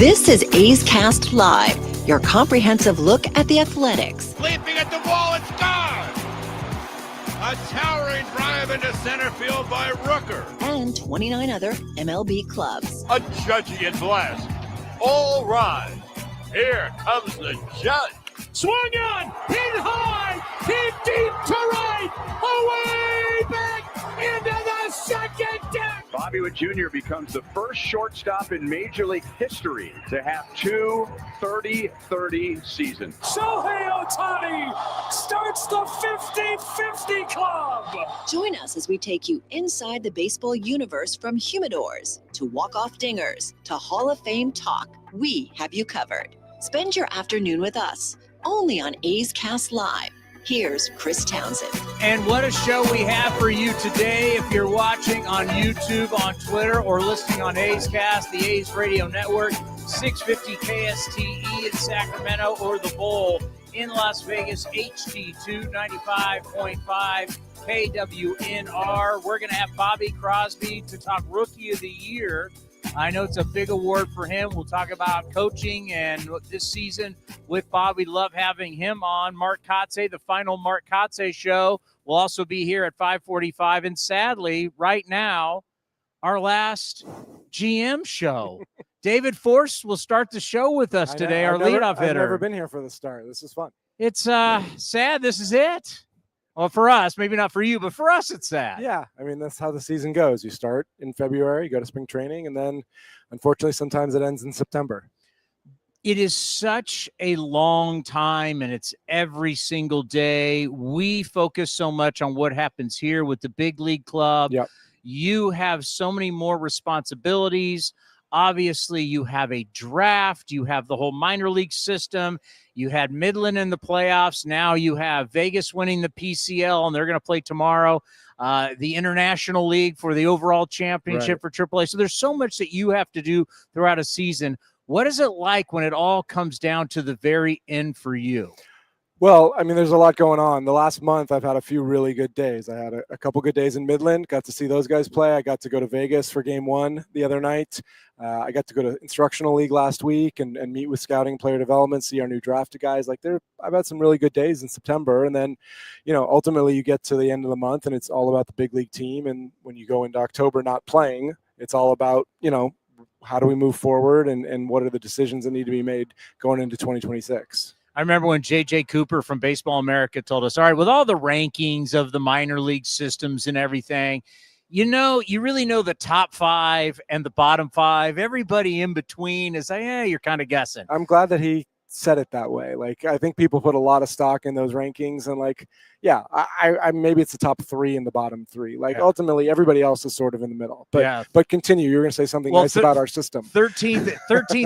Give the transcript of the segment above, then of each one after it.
This is A's Cast Live, your comprehensive look at the Athletics. Leaping at the wall, it's gone! A towering drive into center field by Rooker. And 29 other MLB clubs. A Judgian blast. All rise. Here comes the judge. Swung on, hit high, hit deep to right, away back into the second deck. Bobby Witt Jr. becomes the first shortstop in Major League history to have two 30-30 seasons. Shohei Ohtani starts the 50-50 club. Join us as we take you inside the baseball universe, from humidors to walk-off dingers to Hall of Fame talk. We have you covered. Spend your afternoon with us, only on A's Cast Live. Here's Chris Townsend. And what a show we have for you today. If you're watching on YouTube, on Twitter, or listening on A's Cast, the A's Radio Network, 650 KSTE in Sacramento, or The Bowl in Las Vegas, HD2 95.5 KWNR. We're going to have Bobby Crosby to talk Rookie of the Year. I know it's a big award for him. We'll talk about coaching and this season with Bob. We love having him on. Mark Kotsay, the final Mark Kotsay show, will also be here at 5:45. And sadly, right now, our last GM show. David Forst will start the show with us today, our leadoff hitter. I've never been here for the start. This is fun. It's sad. This is it. Well, for us, maybe not for you, but for us, it's sad. Yeah, I mean, that's how the season goes. You start in February, you go to spring training, and then, unfortunately, sometimes it ends in September. It is such a long time, and it's every single day. We focus so much on what happens here with the big league club. Yep. You have so many more responsibilities. Obviously, you have a draft. You have the whole minor league system. You had Midland in the playoffs. Now you have Vegas winning the PCL, and they're going to play tomorrow. The International League for the overall championship for AAA. So there's so much that you have to do throughout a season. What is it like when it all comes down to the very end for you? Well, I mean, there's a lot going on. The last month, I've had a few really good days. I had a couple good days in Midland, got to see those guys play. I got to go to Vegas for game one the other night. I got to go to Instructional League last week and meet with scouting, player development, see our new drafted guys. I've had some really good days in September. And then, ultimately you get to the end of the month and it's all about the big league team. And when you go into October not playing, it's all about, how do we move forward and what are the decisions that need to be made going into 2026? I remember when J.J. Cooper from Baseball America told us, all right, with all the rankings of the minor league systems and everything, you really know the top five and the bottom five. Everybody in between is like, you're kind of guessing. I'm glad that he said it that way. I think people put a lot of stock in those rankings and I maybe it's the top three and the bottom three. Ultimately everybody else is sort of in the middle, but continue. You're going to say something nice about our system. 13th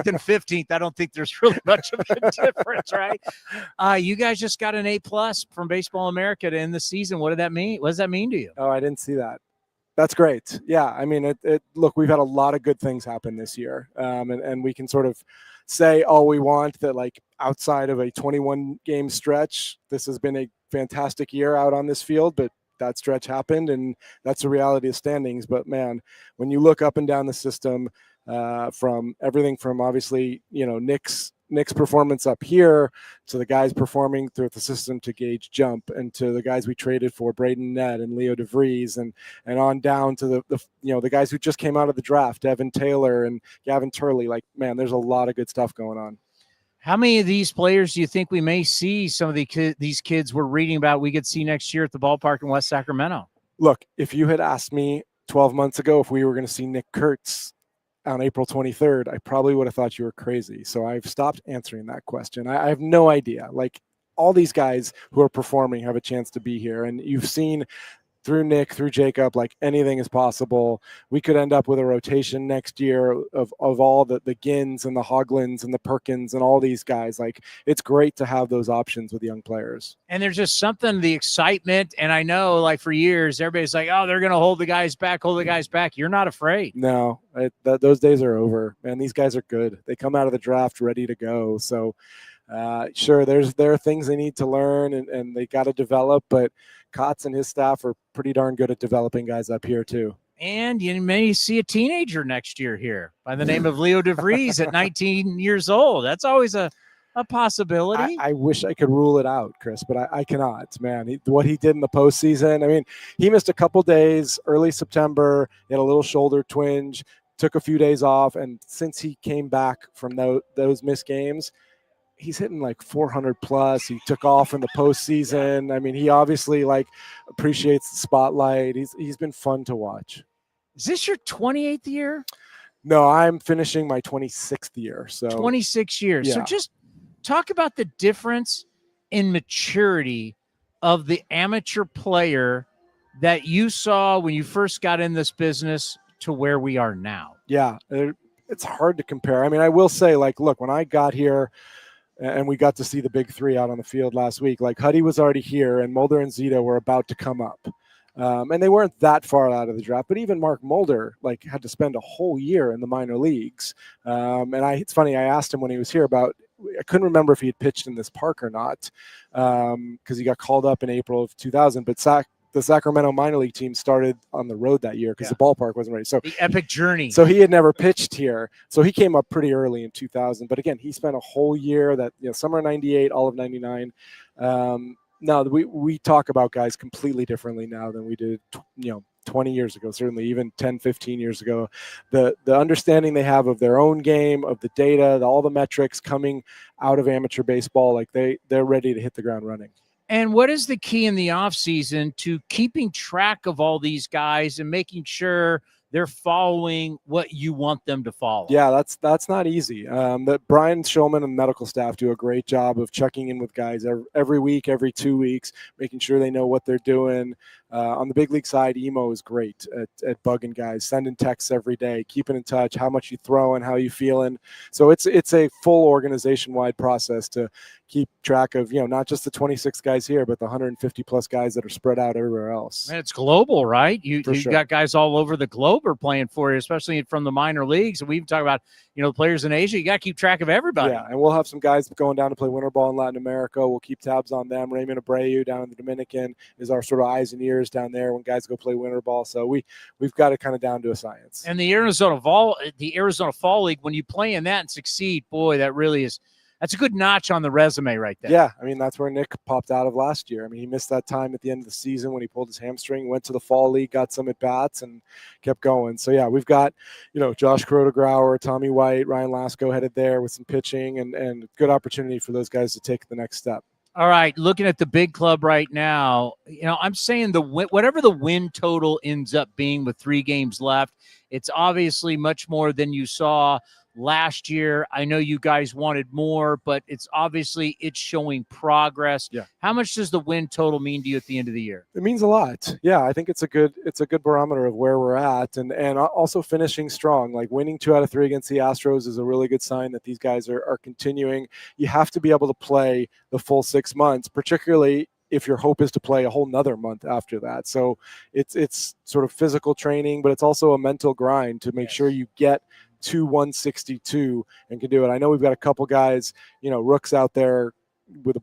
and 15th. I don't think there's really much of a difference, right? You guys just got an A+ from Baseball America to end the season. What did that mean? What does that mean to you? Oh, I didn't see that. That's great. Yeah. I mean, look, we've had a lot of good things happen this year. And we can sort of say all we want that outside of a 21 game stretch, this has been a fantastic year out on this field, but that stretch happened and that's the reality of standings. But man, when you look up and down the system, from everything from obviously, Nick's performance up here to the guys performing through the system to Gage Jump and to the guys we traded for Braden Nett and Leo DeVries and on down to the guys who just came out of the draft, Evan Taylor and Gavin Turley. Man, there's a lot of good stuff going on. How many of these players do you think we may see, some of these kids we're reading about, we could see next year at the ballpark in West Sacramento? Look, if you had asked me 12 months ago if we were going to see Nick Kurtz on April 23rd, I probably would have thought you were crazy. So I've stopped answering that question. I have no idea. All these guys who are performing have a chance to be here. And you've seen through Nick, through Jacob, anything is possible. We could end up with a rotation next year of all the Gins and the Hoglins and the Perkins and all these guys. It's great to have those options with young players. And there's just something, the excitement. And I know for years, everybody's like, oh, they're going to hold the guys back. You're not afraid. No, those days are over, man. These guys are good. They come out of the draft ready to go. So sure, there are things they need to learn and they got to develop, but Kotz and his staff are pretty darn good at developing guys up here too. And you may see a teenager next year here by the name of Leo DeVries at 19 years old. That's always a possibility. I wish I could rule it out, Chris, but I cannot, man. What he did in the postseason, I mean, he missed a couple days early September, he had a little shoulder twinge, took a few days off, and since he came back from those missed games, he's hitting like 400 plus. He took off in the postseason. I mean, he obviously like appreciates the spotlight. He's been fun to watch. Is this your 28th year? No, I'm finishing my 26th year. So 26 years. Yeah. So just talk about the difference in maturity of the amateur player that you saw when you first got in this business to where we are now. Yeah, it's hard to compare. I mean, I will say, like, look, when I got here and we got to see the big three out on the field last week, like Huddy was already here and Mulder and Zito were about to come up. And they weren't that far out of the draft, but even Mark Mulder like had to spend a whole year in the minor leagues. It's funny, I asked him when he was here I couldn't remember if he had pitched in this park or not, because he got called up in April of 2000, but the Sacramento minor league team started on the road that year because the ballpark wasn't ready. So the epic journey. So he had never pitched here. So he came up pretty early in 2000. But again, he spent a whole year summer 98, all of 99. No, we talk about guys completely differently now than we did, 20 years ago, certainly even 10, 15 years ago. The understanding they have of their own game, of the data, all the metrics coming out of amateur baseball, like they're ready to hit the ground running. And what is the key in the offseason to keeping track of all these guys and making sure they're following what you want them to follow? Yeah, that's not easy. Brian Shulman and the medical staff do a great job of checking in with guys every week, every 2 weeks, making sure they know what they're doing. On the big league side, Emo is great at bugging guys, sending texts every day, keeping in touch, how much you throwing, how you feeling. So it's a full organization-wide process to keep track of, not just the 26 guys here, but the 150 plus guys that are spread out everywhere else. And it's global, right? You sure. Got guys all over the globe are playing for you, especially from the minor leagues. And we've talked about, players in Asia. You got to keep track of everybody. Yeah, and we'll have some guys going down to play winter ball in Latin America. We'll keep tabs on them. Raymond Abreu down in the Dominican is our sort of eyes and ears down there when guys go play winter ball. So we've got it kind of down to a science. And the Arizona Fall League, when you play in that and succeed, boy, that's a good notch on the resume right there. Yeah, I mean, that's where Nick popped out of last year. I mean, he missed that time at the end of the season when he pulled his hamstring, went to the fall league, got some at-bats, and kept going. So, yeah, we've got, Josh Krodegrauer, Tommy White, Ryan Lasko headed there with some pitching and good opportunity for those guys to take the next step. All right, looking at the big club right now, I'm saying whatever the win total ends up being with 3 games left, it's obviously much more than you saw last year. I know you guys wanted more, but it's showing progress. Yeah. How much does the win total mean to you at the end of the year? It means a lot. Yeah, I think it's a good barometer of where we're at, and also finishing strong. Like winning 2 out of 3 against the Astros is a really good sign that these guys are continuing. You have to be able to play the full 6 months, particularly if your hope is to play a whole nother month after that. So it's sort of physical training, but it's also a mental grind to make sure you get to 162 and can do it. I know we've got a couple guys, Rook's out there with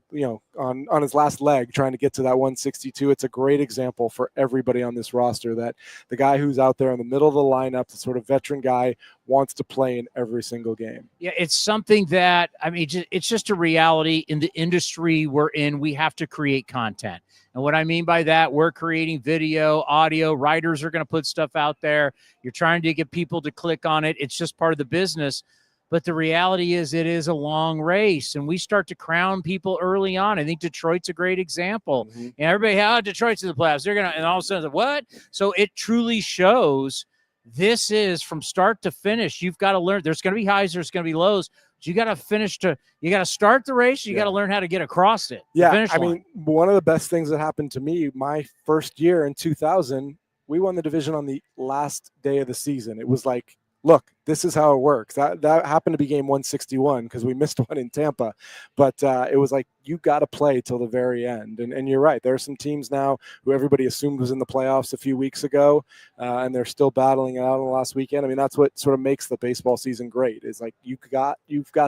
on his last leg trying to get to that 162. It's a great example for everybody on this roster that the guy who's out there in the middle of the lineup, the sort of veteran guy, wants to play in every single game. Yeah, it's something that, it's just a reality in the industry we're in. We have to create content. And what I mean by that, we're creating video, audio, writers are going to put stuff out there. You're trying to get people to click on it. It's just part of the business. But the reality is it is a long race, and we start to crown people early on. I think Detroit's a great example. Mm-hmm. And everybody, Detroit's in the playoffs. They're going to, and all of a sudden, what? So it truly shows this is from start to finish. You've got to learn. There's going to be highs, there's going to be lows. You got to you got to start the race. You got to learn how to get across it. Yeah. I mean, one of the best things that happened to me my first year in 2000, we won the division on the last day of the season. It was like, look, this is how it works. That happened to be game 161 because we missed one in Tampa. But it was like, you got to play till the very end. And you're right. There are some teams now who everybody assumed was in the playoffs a few weeks ago, and they're still battling it out on the last weekend. I mean, that's what sort of makes the baseball season great, is like you've got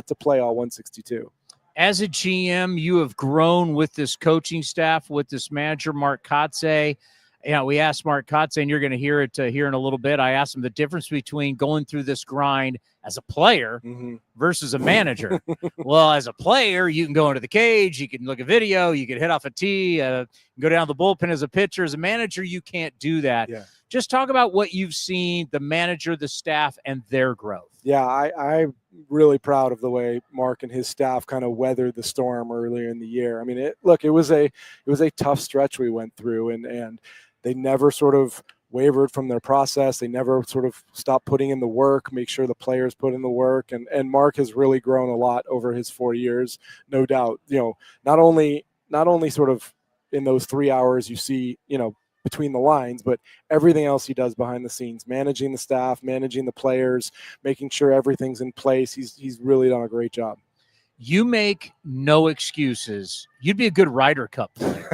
to play all 162. As a GM, you have grown with this coaching staff, with this manager, Mark Kotsay. we asked Mark Kotsay, and you're going to hear it here in a little bit. I asked him the difference between going through this grind as a player versus a manager. Well, as a player, you can go into the cage, you can look at video, you can hit off a tee, go down the bullpen as a pitcher. As a manager, you can't do that. Yeah. Just talk about what you've seen, the manager, the staff, and their growth. Yeah, I'm really proud of the way Mark and his staff kind of weathered the storm earlier in the year. I mean, it was a tough stretch we went through, and they never sort of wavered from their process. They never sort of stopped putting in the work, make sure the players put in the work. And Mark has really grown a lot over his 4 years, no doubt. Not only sort of in those 3 hours you see, between the lines, but everything else he does behind the scenes, managing the staff, managing the players, making sure everything's in place. He's really done a great job. You make no excuses. You'd be a good Ryder Cup player.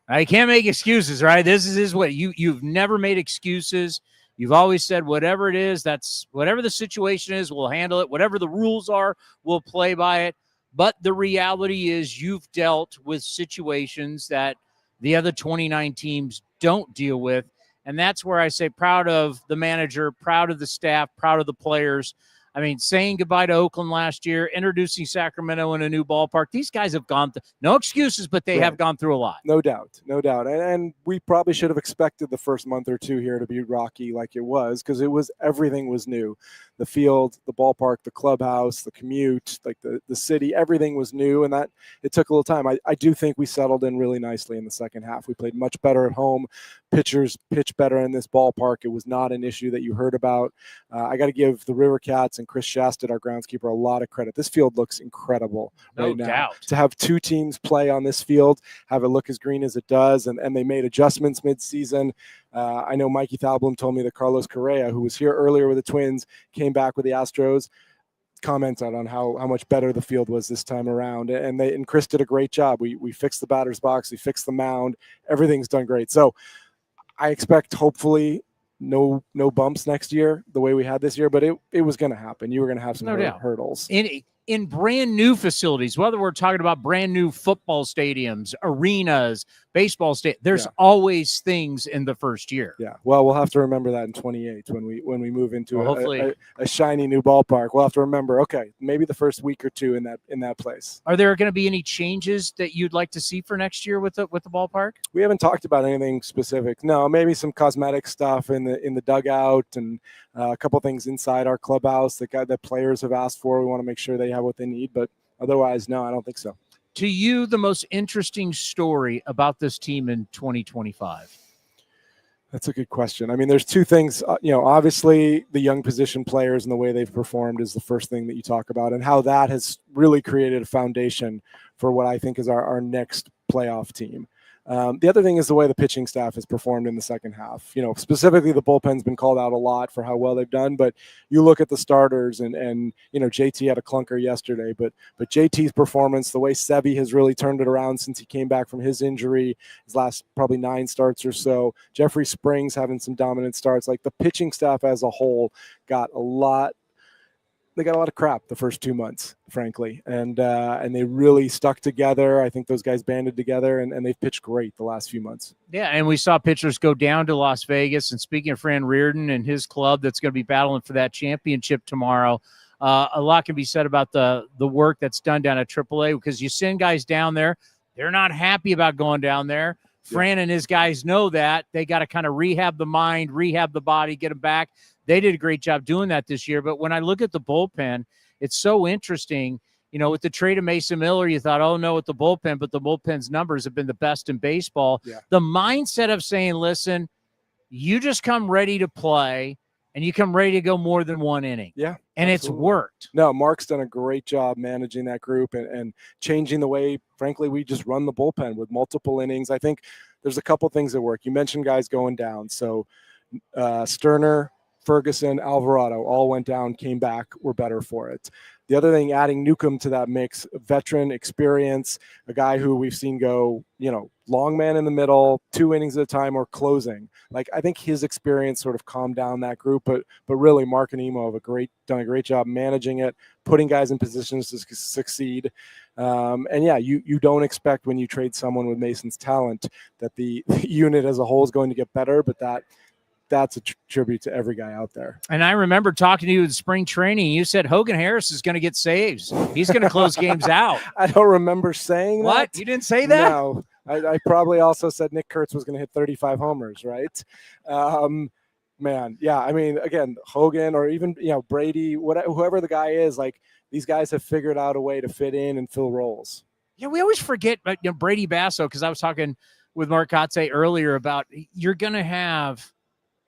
I can't make excuses, right? This is what you've never made excuses. You've always said whatever it is, that's whatever the situation is, we'll handle it. Whatever the rules are, we'll play by it. But the reality is you've dealt with situations that the other 29 teams don't deal with. And that's where I say proud of the manager, proud of the staff, proud of the players. I mean, saying goodbye to Oakland last year, introducing Sacramento in a new ballpark. These guys have gone through, no excuses, but they have gone through a lot. No doubt. And we probably should have expected the first month or two here to be rocky like it was, because everything was new. The field, the ballpark, the clubhouse, the commute, like the city, everything was new, and that it took a little time. I do think we settled in really nicely in the second half. We played much better at home. Pitchers pitched better in this ballpark. It was not an issue that you heard about. I got to give the River Cats and Chris Shasted, our groundskeeper, a lot of credit. This field looks incredible right now. Doubt. To have two teams play on this field, have it look as green as it does, and they made adjustments mid-season. I know Mikey Thalblum told me that Carlos Correa, who was here earlier with the Twins, came back with the Astros, commented on how much better the field was this time around. And Chris did a great job. We fixed the batter's box. We fixed the mound. Everything's done great. So I expect hopefully no bumps next year the way we had this year, but it was going to happen. You were going to have some hurdles. In brand new facilities, whether we're talking about brand new football stadiums, arenas, baseball stadiums, there's always things in the first year. Yeah. Well, we'll have to remember that in 28 when we move into hopefully a shiny new ballpark. We'll have to remember, okay, maybe the first week or two in that place. Are there going to be any changes that you'd like to see for next year with the ballpark? We haven't talked about anything specific. No, maybe some cosmetic stuff in the dugout and a couple things inside our clubhouse that players have asked for. We want to make sure they have what they need, but otherwise, no, I don't think so. To you, the most interesting story about this team in 2025? That's a good question. I mean, there's two things, obviously the young position players and the way they've performed is the first thing that you talk about, and how that has really created a foundation for what I think is our next playoff team. The other thing is the way the pitching staff has performed in the second half. Specifically the bullpen's been called out a lot for how well they've done, but you look at the starters and JT had a clunker yesterday, but JT's performance, the way Sevi has really turned it around since he came back from his injury, his last probably 9 starts or so. Jeffrey Springs having some dominant starts. Like the pitching staff as a whole got a lot of crap the first 2 months, frankly, and they really stuck together. I think those guys banded together, and they've pitched great the last few months. Yeah, and we saw pitchers go down to Las Vegas. And speaking of Fran Riordan and his club that's going to be battling for that championship tomorrow, a lot can be said about the work that's done down at AAA, because you send guys down there, they're not happy about going down there. Fran and his guys know that. They got to kind of rehab the mind, rehab the body, get them back. They did a great job doing that this year. But when I look at the bullpen, it's so interesting. With the trade of Mason Miller, you thought, oh, no, with the bullpen, but the bullpen's numbers have been the best in baseball. Yeah. The mindset of saying, listen, you just come ready to play, and you come ready to go more than one inning. Yeah. And absolutely. It's worked. No, Mark's done a great job managing that group and changing the way, frankly, we just run the bullpen with multiple innings. I think there's a couple things that work. You mentioned guys going down. So Sterner, Ferguson, Alvarado all went down, came back, were better for it. The other thing, adding Newcomb to that mix, veteran experience, a guy who we've seen go, long man in the middle, 2 innings at a time, or closing. Like, I think his experience sort of calmed down that group, but really Mark and Emo have done a great job managing it, putting guys in positions to succeed. And yeah, you don't expect when you trade someone with Mason's talent that the unit as a whole is going to get better, but that's a tribute to every guy out there. And I remember talking to you in spring training. You said Hogan Harris is going to get saves. He's going to close games out. I don't remember saying that. What? You didn't say that? No. I probably also said Nick Kurtz was going to hit 35 homers, right? Man, yeah. I mean, again, Hogan or even, Brady, whoever the guy is, like, these guys have figured out a way to fit in and fill roles. Yeah, we always forget Brady Basso, because I was talking with Mark Kotsay earlier about you're going to have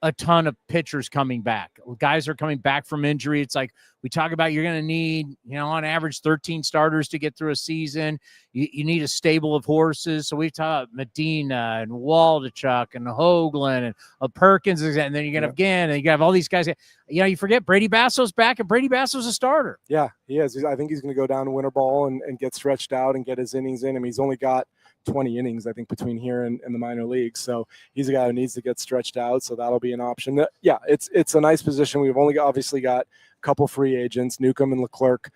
a ton of pitchers coming back. Guys are coming back from injury. It's like we talk about, you're going to need, on average 13 starters to get through a season. You need a stable of horses. So we've talked Medina and Waldichuk and Hoagland and Perkins, and then you're going to again, and you have all these guys. You forget Brady Basso's back, and Brady Basso's a starter. Yeah, he is. I think he's going to go down to winter ball and get stretched out and get his innings in. I mean, he's only got 20 innings, I think, between here and the minor leagues. So he's a guy who needs to get stretched out. So that'll be an option. Yeah, it's a nice position. We've obviously got a couple free agents, Newcomb and Leclerc,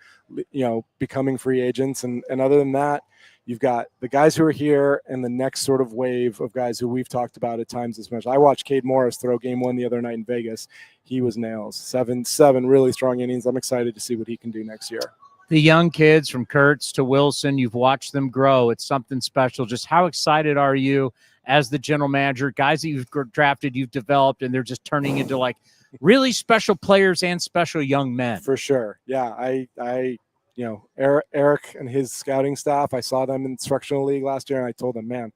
becoming free agents. And other than that, you've got the guys who are here and the next sort of wave of guys who we've talked about at times as much. I watched Cade Morris throw game 1 the other night in Vegas. He was nails. 7 really strong innings. I'm excited to see what he can do next year. The young kids from Kurtz to Wilson, you've watched them grow. It's something special. Just how excited are you as the general manager? Guys that you've drafted, you've developed, and they're just turning into like really special players and special young men. For sure. Yeah. Eric and his scouting staff, I saw them in instructional league last year, and I told them, man,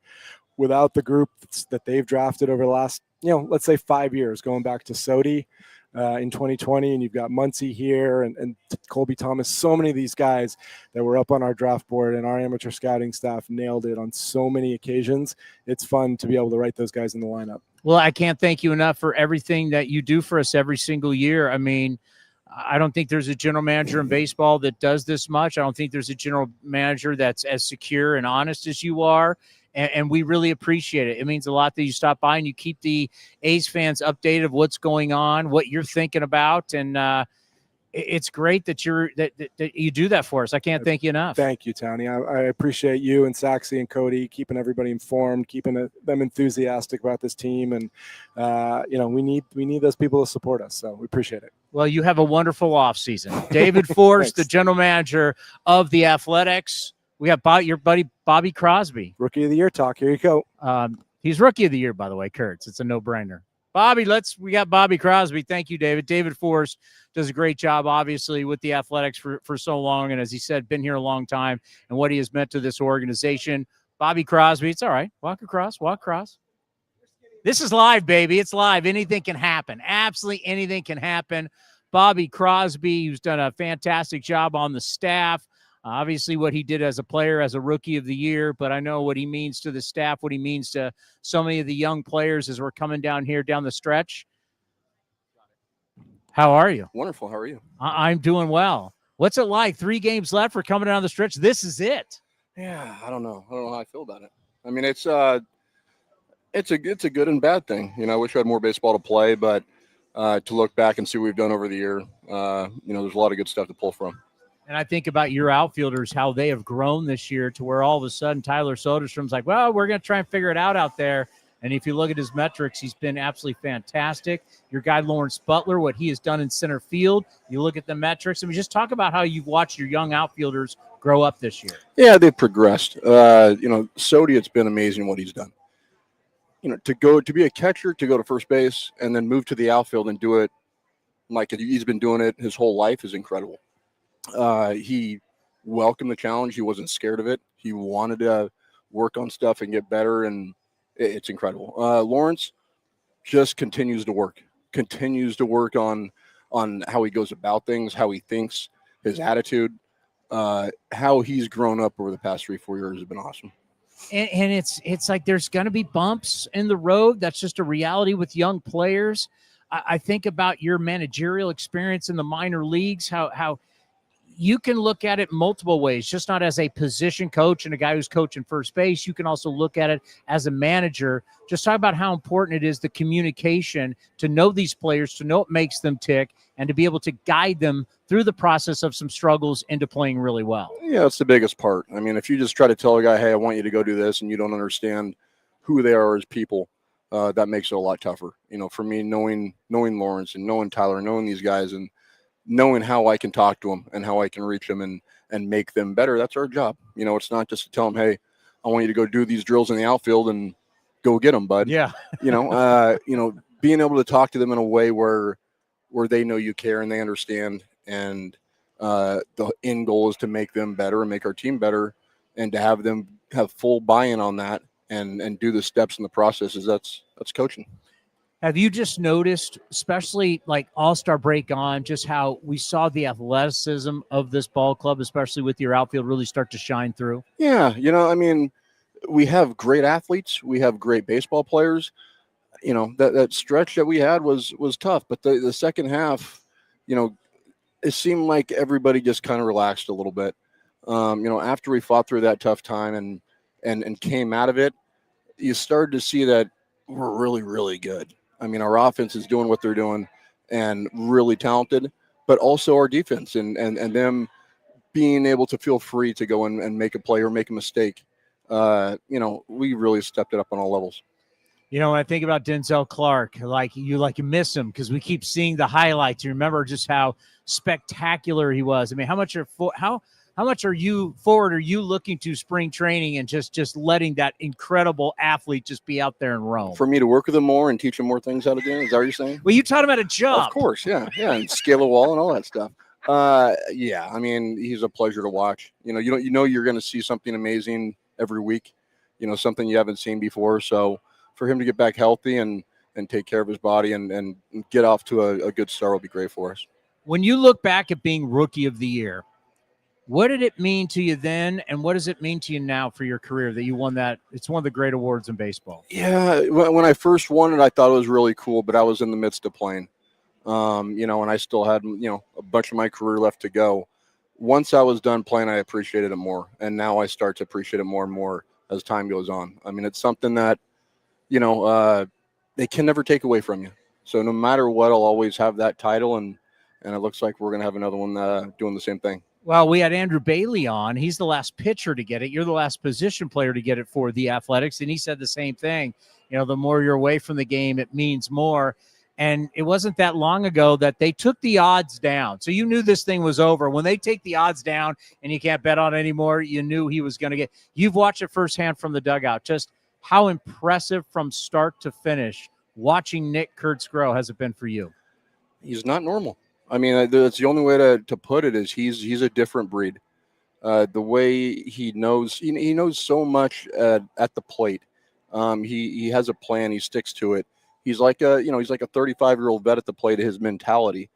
without the group that they've drafted over the last, let's say 5 years, going back to Sodi, in 2020, and you've got Muncie here and Colby Thomas, so many of these guys that were up on our draft board, and our amateur scouting staff nailed it on so many occasions. It's fun to be able to write those guys in the lineup. Well, I can't thank you enough for everything that you do for us every single year. I mean, I don't think there's a general manager in baseball that does this much. I don't think there's a general manager that's as secure and honest as you are. And we really appreciate it. It means a lot that you stop by and you keep the A's fans updated of what's going on, what you're thinking about. And it's great that that you do that for us. I can't thank you enough. Thank you, Towny. I appreciate you and Saxy and Cody keeping everybody informed, keeping them enthusiastic about this team. And, we need those people to support us. So we appreciate it. Well, you have a wonderful offseason. David Forst, the general manager of the Athletics. We have your buddy Bobby Crosby. Rookie of the Year talk. Here you go. He's Rookie of the Year, by the way, Kurtz. It's a no-brainer. Bobby, we got Bobby Crosby. Thank you, David. David Forst does a great job, obviously, with the Athletics for so long. And as he said, been here a long time, and what he has meant to this organization. Bobby Crosby, it's all right. Walk across. This is live, baby. It's live. Anything can happen. Absolutely anything can happen. Bobby Crosby, who's done a fantastic job on the staff. Obviously, what he did as a player, as a Rookie of the Year, but I know what he means to the staff, what he means to so many of the young players as we're coming down the stretch. How are you? Wonderful. How are you? I'm doing well. What's it like? 3 games left. We're coming down the stretch. This is it. Yeah, I don't know how I feel about it. I mean, it's a good and bad thing. I wish I had more baseball to play, but to look back and see what we've done over the year, there's a lot of good stuff to pull from. And I think about your outfielders, how they have grown this year to where all of a sudden Tyler Soderstrom's like, well, we're going to try and figure it out there. And if you look at his metrics, he's been absolutely fantastic. Your guy, Lawrence Butler, what he has done in center field, you look at the metrics. I mean, just talk about how you've watched your young outfielders grow up this year. Yeah, they've progressed. Sodi, it's been amazing what he's done. To be a catcher, to go to first base, and then move to the outfield and do it like he's been doing it his whole life is incredible. He welcomed the challenge. He wasn't scared of it. He wanted to work on stuff and get better, and it's incredible. Lawrence just continues to work on how he goes about things, how he thinks, his attitude, how he's grown up over the past 3-4 years has been awesome. And it's like there's going to be bumps in the road. That's just a reality with young players. I think about your managerial experience in the minor leagues, how you can look at it multiple ways, just not as a position coach and a guy who's coaching first base. You can also look at it as a manager. Just talk about how important it is, the communication, to know these players, to know what makes them tick, and to be able to guide them through the process of some struggles into playing really well. Yeah, that's the biggest part. I mean, if you just try to tell a guy, hey, I want you to go do this, and you don't understand who they are as people, that makes it a lot tougher. For me, knowing Lawrence and knowing Tyler, knowing these guys, and knowing how I can talk to them and how I can reach them and make them better, that's our job. It's not just to tell them, hey, I want you to go do these drills in the outfield and go get them, bud. Yeah. Being able to talk to them in a way where they know you care and they understand, and the end goal is to make them better and make our team better, and to have them have full buy-in on that and do the steps in the processes. That's coaching. Have you just noticed, especially like All-Star break on, just how we saw the athleticism of this ball club, especially with your outfield, really start to shine through? Yeah. I mean, we have great athletes. We have great baseball players. That stretch that we had was tough, but the second half, it seemed like everybody just kind of relaxed a little bit. After we fought through that tough time and came out of it, you started to see that we're really, really good. I mean, our offense is doing what they're doing and really talented, but also our defense and them being able to feel free to go and make a play or make a mistake. We really stepped it up on all levels. When I think about Denzel Clark, you miss him because we keep seeing the highlights. You remember just how spectacular he was. I mean, how much are you looking to spring training and just letting that incredible athlete just be out there and roam? For me to work with him more and teach him more things how to do? Is that what you're saying? Well, you taught him how to jump. Of course, yeah, and scale a wall and all that stuff. Yeah, I mean, he's a pleasure to watch. You're going to see something amazing every week. Something you haven't seen before. So for him to get back healthy and take care of his body and get off to a good start will be great for us. When you look back at being Rookie of the Year, what did it mean to you then, and what does it mean to you now for your career that you won that? It's one of the great awards in baseball. Yeah, when I first won it, I thought it was really cool, but I was in the midst of playing, and I still had, a bunch of my career left to go. Once I was done playing, I appreciated it more, and now I start to appreciate it more and more as time goes on. I mean, it's something that, they can never take away from you. So no matter what, I'll always have that title, and it looks like we're going to have another one doing the same thing. Well, we had Andrew Bailey on. He's the last pitcher to get it. You're the last position player to get it for the Athletics. And he said the same thing. The more you're away from the game, it means more. And it wasn't that long ago that they took the odds down. So you knew this thing was over. When they take the odds down and you can't bet on it anymore, you knew he was going to get. You've watched it firsthand from the dugout. Just how impressive from start to finish watching Nick Kurtz grow has it been for you? He's not normal. I mean, that's the only way to put it is he's a different breed. The way he knows so much at the plate. He has a plan. He sticks to it. He's like a 35-year-old vet at the plate. His mentality.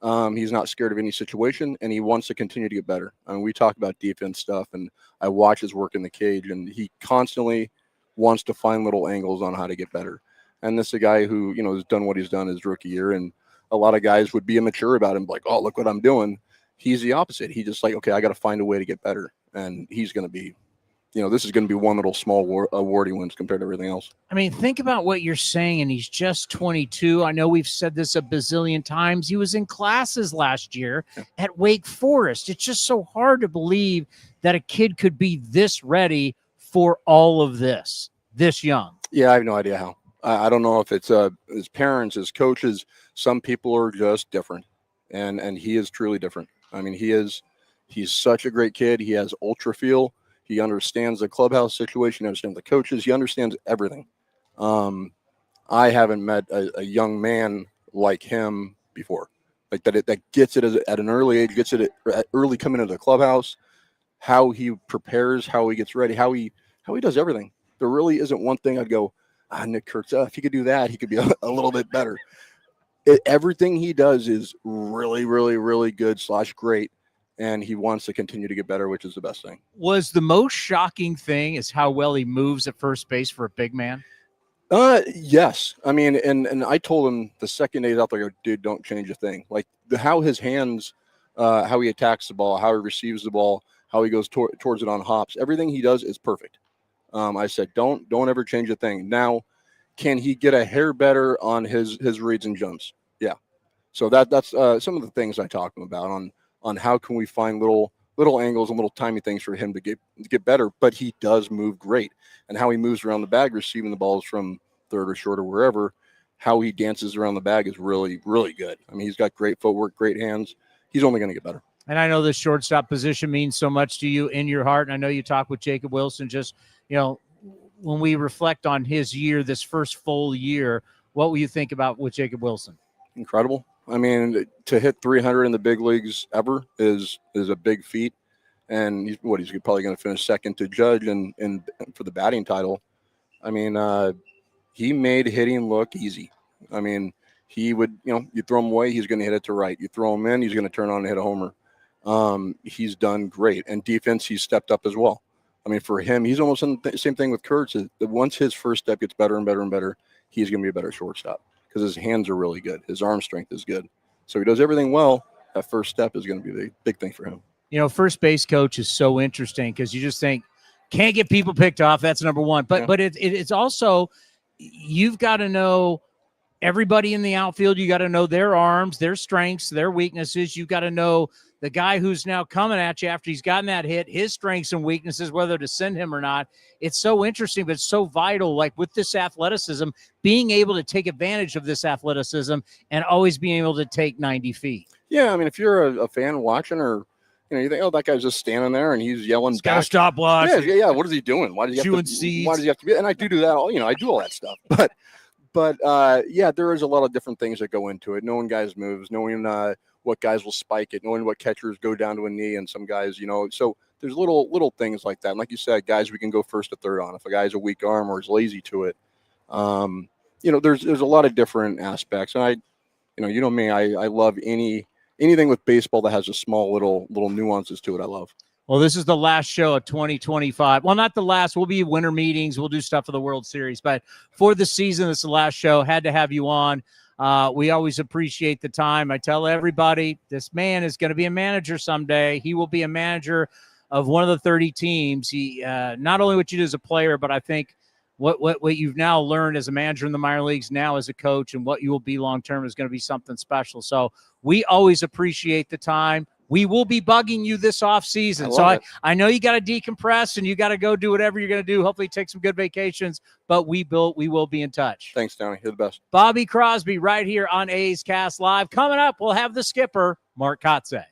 He's not scared of any situation, and he wants to continue to get better. I mean, we talk about defense stuff, and I watch his work in the cage, and he constantly wants to find little angles on how to get better. And this is a guy who has done what he's done his rookie year, and a lot of guys would be immature about him, like, oh, look what I'm doing. He's the opposite. He just like, okay, I got to find a way to get better. And he's going to be, this is going to be one little small award he wins compared to everything else. I mean, think about what you're saying, and he's just 22. I know we've said this a bazillion times. He was in classes last year at Wake Forest. It's just so hard to believe that a kid could be this ready for all of this young. Yeah, I have no idea how. I don't know if it's his parents, his coaches. Some people are just different, and he is truly different. I mean, he's such a great kid. He has ultra feel. He understands the clubhouse situation. He understands the coaches. He understands everything. I haven't met a young man like him before, like that gets it at an early age, gets it at early coming into the clubhouse, how he prepares, how he gets ready, how he does everything. There really isn't one thing I'd go, Nick Kurtz, if he could do that, he could be a little bit better. Everything he does is really, really, really good / great, and he wants to continue to get better, which is the best thing. Was the most shocking thing is how well he moves at first base for a big man? Yes. I mean, and I told him the second day he's out there, I go, dude, don't change a thing. Like how his hands, how he attacks the ball, how he receives the ball, how he goes towards it on hops, everything he does is perfect. I said, don't ever change a thing. Now, can he get a hair better on his reads and jumps? Yeah. So that's some of the things I talk to him about on how can we find little angles and little tiny things for him to get better. But he does move great, and how he moves around the bag, receiving the balls from third or short or wherever, how he dances around the bag is really, really good. I mean, he's got great footwork, great hands. He's only going to get better. And I know the shortstop position means so much to you in your heart. And I know you talk with Jacob Wilson. Just, when we reflect on his year, this first full year, what will you think about with Jacob Wilson? Incredible. I mean, to hit 300 in the big leagues ever is a big feat. And he's probably going to finish second to Judge and for the batting title. I mean, he made hitting look easy. I mean, he would, you throw him away, he's going to hit it to right. You throw him in, he's going to turn on and hit a homer. He's done great. And defense, he's stepped up as well. I mean, for him, he's almost in the same thing with Kurtz. Once his first step gets better and better and better, he's going to be a better shortstop because his hands are really good. His arm strength is good. So he does everything well. That first step is going to be the big thing for him. First base coach is so interesting because you just think, can't get people picked off. That's number one. But it's also, you've got to know everybody in the outfield. You got to know their arms, their strengths, their weaknesses. You got to know the guy who's now coming at you after he's gotten that hit, his strengths and weaknesses, whether to send him or not. It's so interesting, but it's so vital. Like with this athleticism, being able to take advantage of this athleticism and always being able to take 90 feet. Yeah. I mean, if you're a fan watching or, you think, oh, that guy's just standing there and he's yelling. He's got a stopwatch. Yeah. What is he doing? Why does he have to? Why does he have to be? And I do that all. I do all that stuff. But there is a lot of different things that go into it. Knowing guys' moves, knowing what guys will spike it, knowing what catchers go down to a knee, and some guys, So there's little things like that. And like you said, guys, we can go first to third on if a guy's a weak arm or is lazy to it. There's a lot of different aspects, and me, I love anything with baseball that has a small little nuances to it. I love. Well, this is the last show of 2025. Well, not the last. We'll be winter meetings. We'll do stuff for the World Series. But for the season, this is the last show. Had to have you on. We always appreciate the time. I tell everybody, this man is going to be a manager someday. He will be a manager of one of the 30 teams. He not only what you do as a player, but I think what you've now learned as a manager in the minor leagues, now as a coach, and what you will be long-term is going to be something special. So we always appreciate the time. We will be bugging you this off season. I know you got to decompress and you got to go do whatever you're going to do. Hopefully take some good vacations, but we will be in touch. Thanks, Towny. You're the best. Bobby Crosby right here on A's Cast Live. Coming up, we'll have the skipper, Mark Kotsay.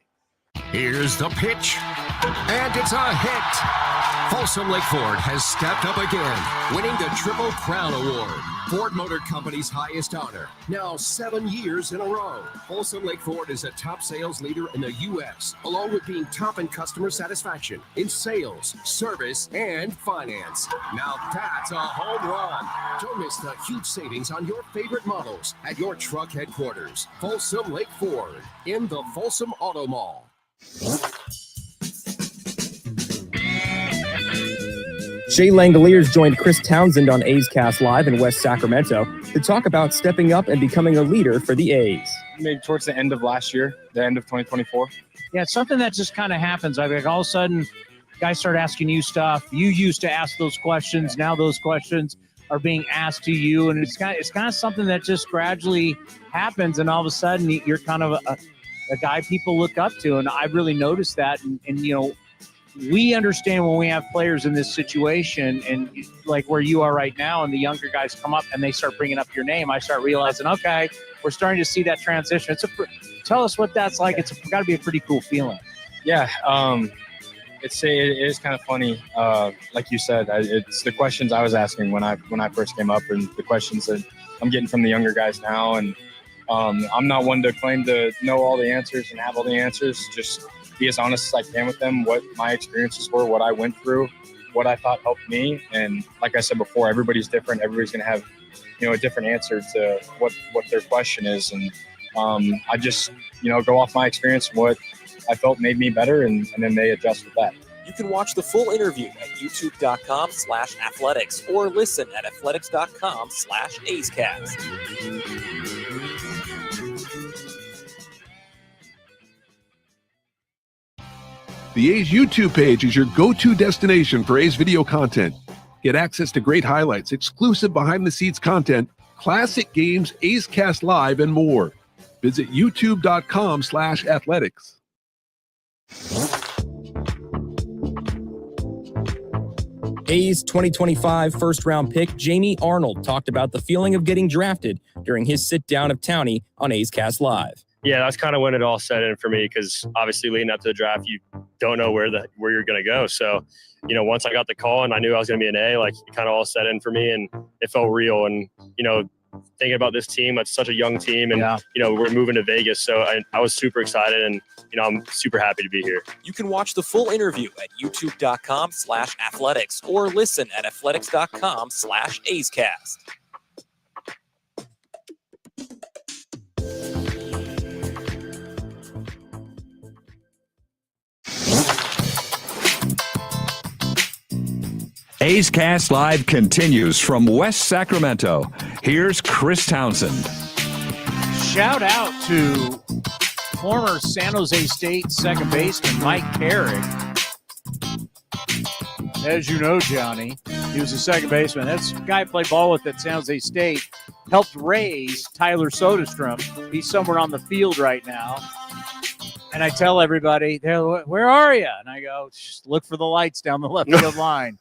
Here's the pitch, and it's a hit. Folsom Lake Ford has stepped up again, winning the Triple Crown Award, Ford Motor Company's highest honor. Now 7 years in a row, Folsom Lake Ford is a top sales leader in the U.S., along with being top in customer satisfaction in sales, service, and finance. Now that's a home run. Don't miss the huge savings on your favorite models at your truck headquarters, Folsom Lake Ford, in the Folsom Auto Mall. Shea Langoliers joined Chris Townsend on A's Cast Live in West Sacramento to talk about stepping up and becoming a leader for the A's. Maybe towards the end of last year, the end of 2024. Yeah, it's something that just kind of happens. Like all of a sudden, guys start asking you stuff. You used to ask those questions. Now those questions are being asked to you, and it's kind of something that just gradually happens, and all of a sudden you're kind of a guy people look up to, and I really noticed that, and we understand when we have players in this situation and like where you are right now, and the younger guys come up and they start bringing up your name, I start realizing, okay, we're starting to see that transition. Tell us what that's like. It's got to be a pretty cool feeling. Yeah. It is kind of funny. Like you said, it's the questions I was asking when I first came up, and the questions that I'm getting from the younger guys now. And I'm not one to claim to know all the answers and have all the answers. Just be as honest as I can with them, what my experiences were, what I went through, what I thought helped me. And like I said before, everybody's different. Everybody's going to have, a different answer to what their question is. And I just, go off my experience and what I felt made me better, and then they adjust with that. You can watch the full interview at youtube.com/athletics or listen at athletics.com/AceCast. The A's YouTube page is your go-to destination for A's video content. Get access to great highlights, exclusive behind-the-scenes content, classic games, A's Cast Live, and more. Visit youtube.com/athletics. A's 2025 first-round pick Jamie Arnold talked about the feeling of getting drafted during his sit-down of Towny on A's Cast Live. Yeah, that's kind of when it all set in for me, because obviously leading up to the draft, you don't know where you're going to go. So, once I got the call and I knew I was going to be an A, like, it kind of all set in for me and it felt real. And, thinking about this team, it's such a young team, and, we're moving to Vegas. So I was super excited, and, I'm super happy to be here. You can watch the full interview at youtube.com/athletics or listen at athletics.com/AceCast. A's Cast Live continues from West Sacramento. Here's Chris Townsend. Shout out to former San Jose State second baseman Mike Carrick. As you know, Johnny, he was a second baseman. That's the guy I played ball with at San Jose State. Helped raise Tyler Soderstrom. He's somewhere on the field right now. And I tell everybody, where are you? And I go, just look for the lights down the left field line.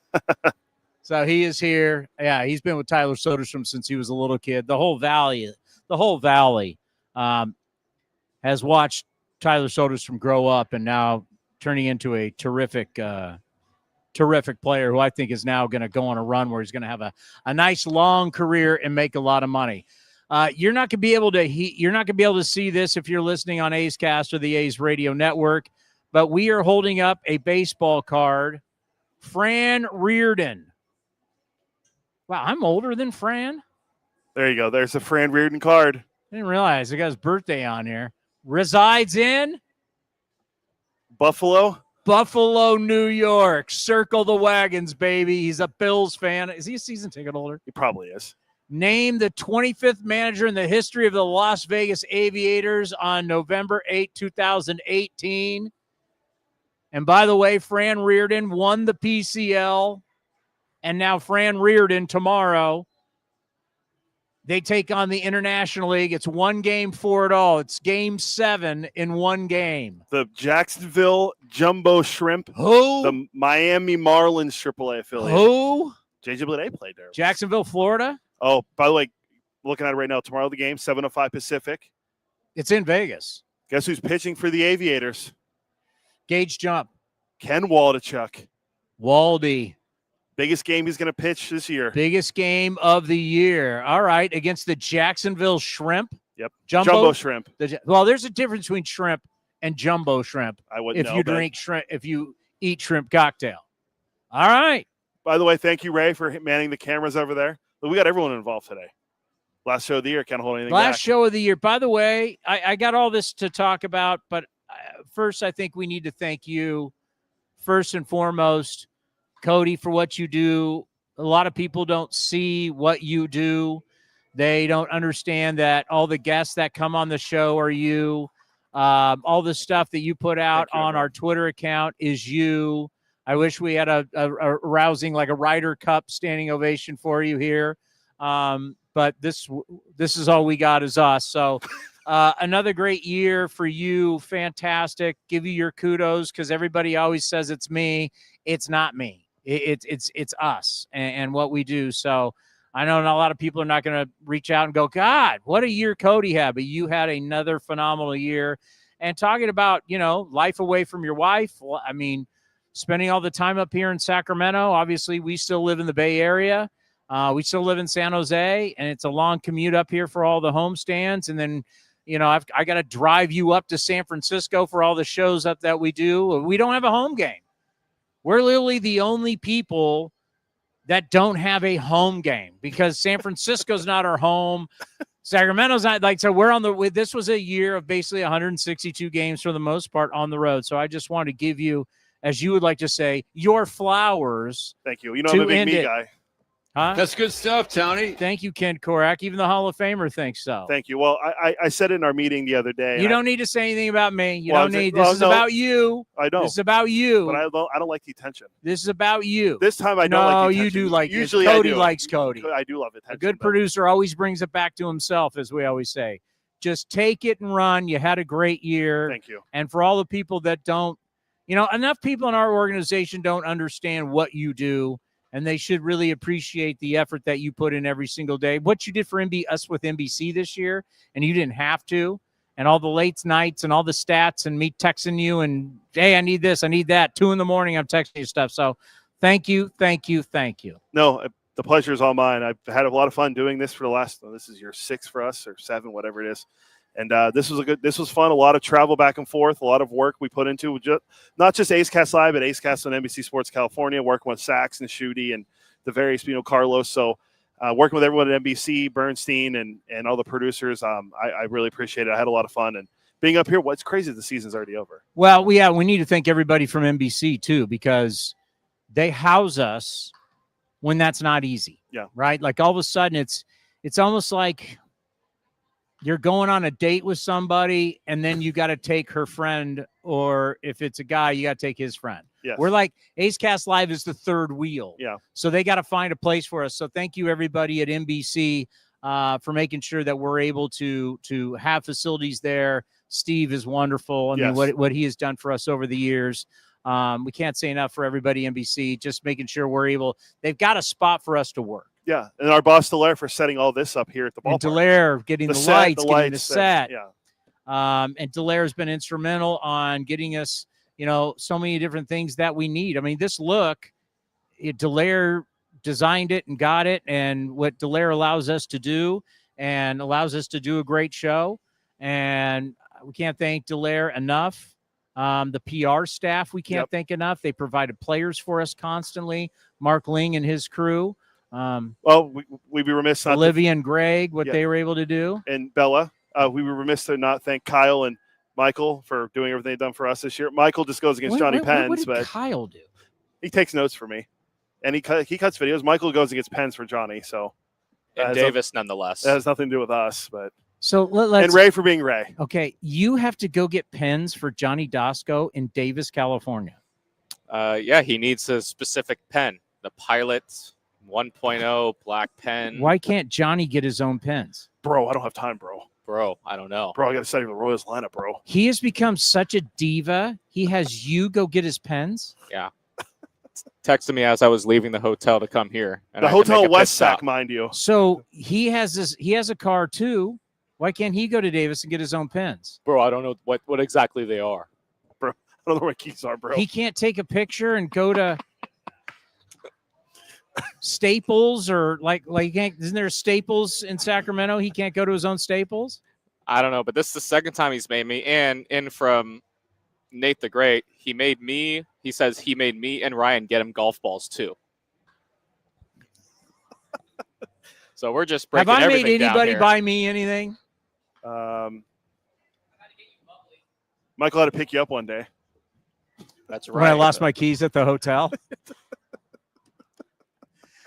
So he is here. Yeah, he's been with Tyler Soderstrom since he was a little kid. The whole valley has watched Tyler Soderstrom grow up and now turning into a terrific player who I think is now going to go on a run where he's going to have a nice long career and make a lot of money. You're not going to be able to see this if you're listening on A's Cast or the A's Radio Network, but we are holding up a baseball card. Fran Riordan. Wow, I'm older than Fran. There you go. There's a Fran Riordan card. I didn't realize I got his birthday on here. Resides in Buffalo, New York. Circle the wagons, baby. He's a Bills fan. Is he a season ticket holder? He probably is. Named the 25th manager in the history of the Las Vegas Aviators on November 8, 2018. And by the way, Fran Riordan won the PCL. And now Fran Riordan tomorrow, they take on the International League. It's one game for it all. It's game 7 in one game. The Jacksonville Jumbo Shrimp. Who? The Miami Marlins AAA affiliate. Who? JJ Bleday played there. Jacksonville, Florida. Oh, by the way, looking at it right now, tomorrow the game, 7:05 Pacific. It's in Vegas. Guess who's pitching for the Aviators? Gage Jump. Ken Waldichuk. Waldy. Biggest game he's going to pitch this year. Biggest game of the year. All right, against the Jacksonville Shrimp. Yep. Jumbo Shrimp. Well, there's a difference between shrimp and jumbo shrimp. I wouldn't know. If you eat shrimp cocktail. All right. By the way, thank you, Ray, for manning the cameras over there. We got everyone involved today. Last show of the year. Can't hold anything back. Last show of the year. By the way, I got all this to talk about, but first I think we need to thank you, first and foremost, Cody, for what you do. A lot of people don't see what you do. They don't understand that all the guests that come on the show are you. All the stuff that you put out on our Twitter account is you. I wish we had a rousing, like a Ryder Cup standing ovation for you here. But this is all we got is us. So another great year for you. Fantastic. Give you your kudos, because everybody always says it's me. It's not me. It's us and what we do. So I know not a lot of people are not going to reach out and go, God, what a year Cody had. But you had another phenomenal year. And talking about, life away from your wife, well, I mean, spending all the time up here in Sacramento. Obviously, we still live in the Bay Area. We still live in San Jose, and it's a long commute up here for all the homestands. And then, I got to drive you up to San Francisco for all the shows up that we do. We don't have a home game. We're literally the only people that don't have a home game, because San Francisco's not our home. Sacramento's not, so we're this was a year of basically 162 games for the most part on the road. So I just wanted to give you as you would like to say, your flowers. Thank you. You know I'm a big me guy. Huh? That's good stuff, Towny. Thank you, Ken Korak. Even the Hall of Famer thinks so. Thank you. Well, I said it in our meeting the other day. You don't need to say anything about me. You Well, don't need. well, This is no, about you. I know. This is about you. But I don't like the attention. This is about you. This time I don't like the attention. No, you do like Usually it. Cody I do. likes Cody. I do love attention. A good producer always brings it back to himself, as we always say. Just take it and run. You had a great year. Thank you. And for all the people that don't, enough people in our organization don't understand what you do, and they should really appreciate the effort that you put in every single day. What you did for us with NBC this year, and you didn't have to, and all the late nights and all the stats and me texting you and, hey, I need this, I need that. 2 a.m, I'm texting you stuff. So thank you, thank you, thank you. No, the pleasure is all mine. I've had a lot of fun doing this for the last, this is year 6 for us, or 7, whatever it is. And this was fun. A lot of travel back and forth, a lot of work we put into not just A's Cast Live, but A's Cast on NBC Sports California, working with Sax and Shooty and the various, Carlos. So working with everyone at NBC, Bernstein, and all the producers, I really appreciate it. I had a lot of fun. And being up here, what's crazy, the season's already over. Well, we need to thank everybody from NBC, too, because they house us when that's not easy. Yeah. Right? Like all of a sudden, it's almost like you're going on a date with somebody, and then you got to take her friend, or if it's a guy, you got to take his friend. Yes. We're like, A's Cast Live is the third wheel. Yeah. So they got to find a place for us. So thank you, everybody at NBC, for making sure that we're able to have facilities there. Steve is wonderful. I mean, what he has done for us over the years. We can't say enough for everybody at NBC, just making sure they've got a spot for us to work. Yeah, and our boss Delaire for setting all this up here at the ballpark. And Delaire getting the lights, getting the set. Yeah. And Delaire has been instrumental on getting us, so many different things that we need. I mean, this look, Delaire designed it and got it, and what Delaire allows us to do and allows us to do a great show. And we can't thank Delaire enough. The PR staff, we can't thank enough. They provided players for us constantly. Mark Ling and his crew. Well, we'd be remiss not Olivia and Greg, they were able to do. And Bella. We were remiss to not thank Kyle and Michael for doing everything they've done for us this year. Michael just goes against Johnny Pens. What did but Kyle do? He takes notes for me. And he cuts videos. Michael goes against Pens for Johnny. So and Davis, nonetheless. That has nothing to do with us. But so let's and Ray for being Ray. Okay, you have to go get pens for Johnny Dasco in Davis, California. Yeah, he needs a specific pen. The Pilot 1.0 black pen. Why can't Johnny get his own pens? Bro, I don't have time, bro. Bro, I don't know. Bro, I got to study the Royals lineup, bro. He has become such a diva. He has you go get his pens. Yeah. Texted me as I was leaving the hotel to come here. And the hotel West Sac, mind you. So he has a car too. Why can't he go to Davis and get his own pens? Bro, I don't know what exactly they are. Bro, I don't know where keys are, bro. He can't take a picture and go to Staples or like isn't there Staples in Sacramento? He can't go to his own Staples? I don't know, but this is the second time he's made me. And in from Nate the Great, he says he made me and Ryan get him golf balls too. So we're just breaking everything down. Have I made anybody here. buy me anything? Michael had to pick you up one day. That's right. When I lost my keys at the hotel.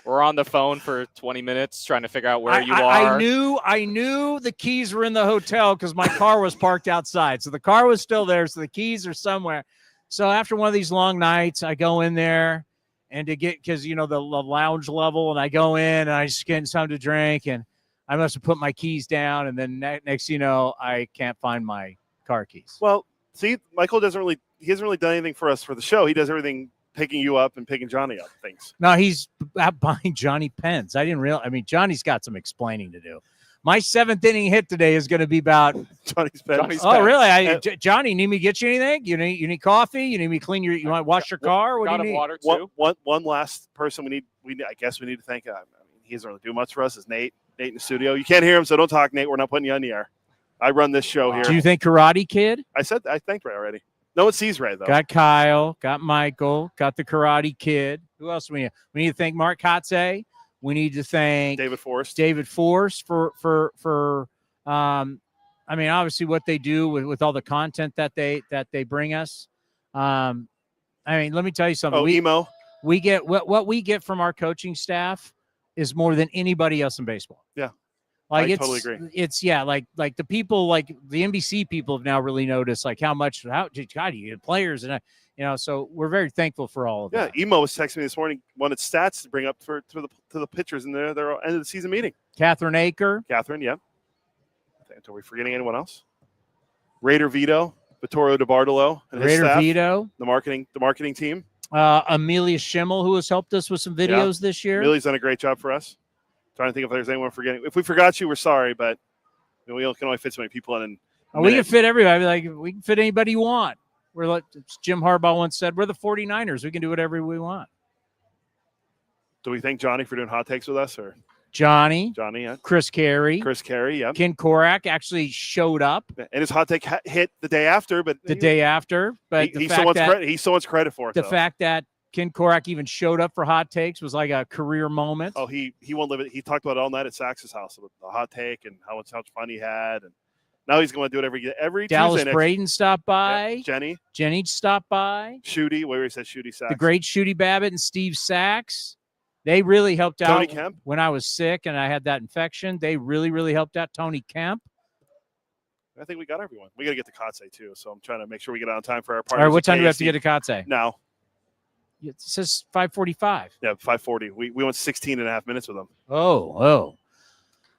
We're on the phone for 20 minutes trying to figure out where you are. I knew the keys were in the hotel because my car was parked outside. So the car was still there. So the keys are somewhere. So after one of these long nights, I go in there and because, the lounge level, and I go in and I just get something to drink, and I must have put my keys down. And then next, I can't find my car keys. Well, see, Michael hasn't really done anything for us for the show. He does everything picking you up and picking Johnny up things. No, he's out buying Johnny pens. I didn't realize. I mean, Johnny's got some explaining to do. My 7th inning hit today is going to be about Johnny's pens. Oh, really? Johnny, need me to get you anything? You need coffee? You need me to clean you want to wash your car? What do you need? Water too. One last person I guess we need to thank. I mean, he doesn't really do much for us. Is Nate in the studio? You can't hear him, so don't talk, Nate. We're not putting you on the air. I run this show here. Do you think Karate Kid? I thanked Ray already. No one sees Ray, though. Got Kyle, got Michael, got the Karate Kid. Who else do we need? We need to thank Mark Kotsay. We need to thank David Forst for I mean, obviously what they do with all the content that they bring us. I mean, let me tell you something. Emo. We get what we get from our coaching staff is more than anybody else in baseball. Yeah. Like I totally agree. It's like the people, like the NBC people have now really noticed like how God, you get players and so we're very thankful for all of that. Yeah, Emo was texting me this morning, wanted stats to bring up to the pitchers in their end of the season meeting. Catherine Aker. Catherine, yeah. Are we forgetting anyone else? Raider Vito, Vittorio DiBartolo, and his Raider staff, Vito, the marketing team. Amelia Schimmel, who has helped us with some videos this year. Amelia's done a great job for us. Trying to think if there's anyone forgetting. If we forgot you, we're sorry, but we can only fit so many people in. We can fit everybody. Like we can fit anybody you want. We're like Jim Harbaugh once said, we're the 49ers. We can do whatever we want. Do we thank Johnny for doing hot takes with us, or Johnny, yeah. Chris Carey, yeah. Ken Korak actually showed up, and his hot take hit the day after. But he so much credit for it. The fact that Ken Korak even showed up for hot takes was like a career moment. Oh, he won't live it. He talked about it all night at Sax's house with the hot take and how much fun he had, and now he's going to do it every Dallas Tuesday. Braden stopped by. Yeah, Jenny stopped by. Shooty, where he said Shooty Sachs. The great Shooty Babbitt and Steve Sachs. They really helped out. Tony Kemp. When I was sick and I had that infection, they really, really helped out. Tony Kemp. I think we got everyone. We got to get to Kotsay too, so I'm trying to make sure we get on time for our partners. All right, what time do we have to get to Kotsay? Now. It says 5:45. Yeah, 5:40. We went 16 and a half minutes with them. Oh.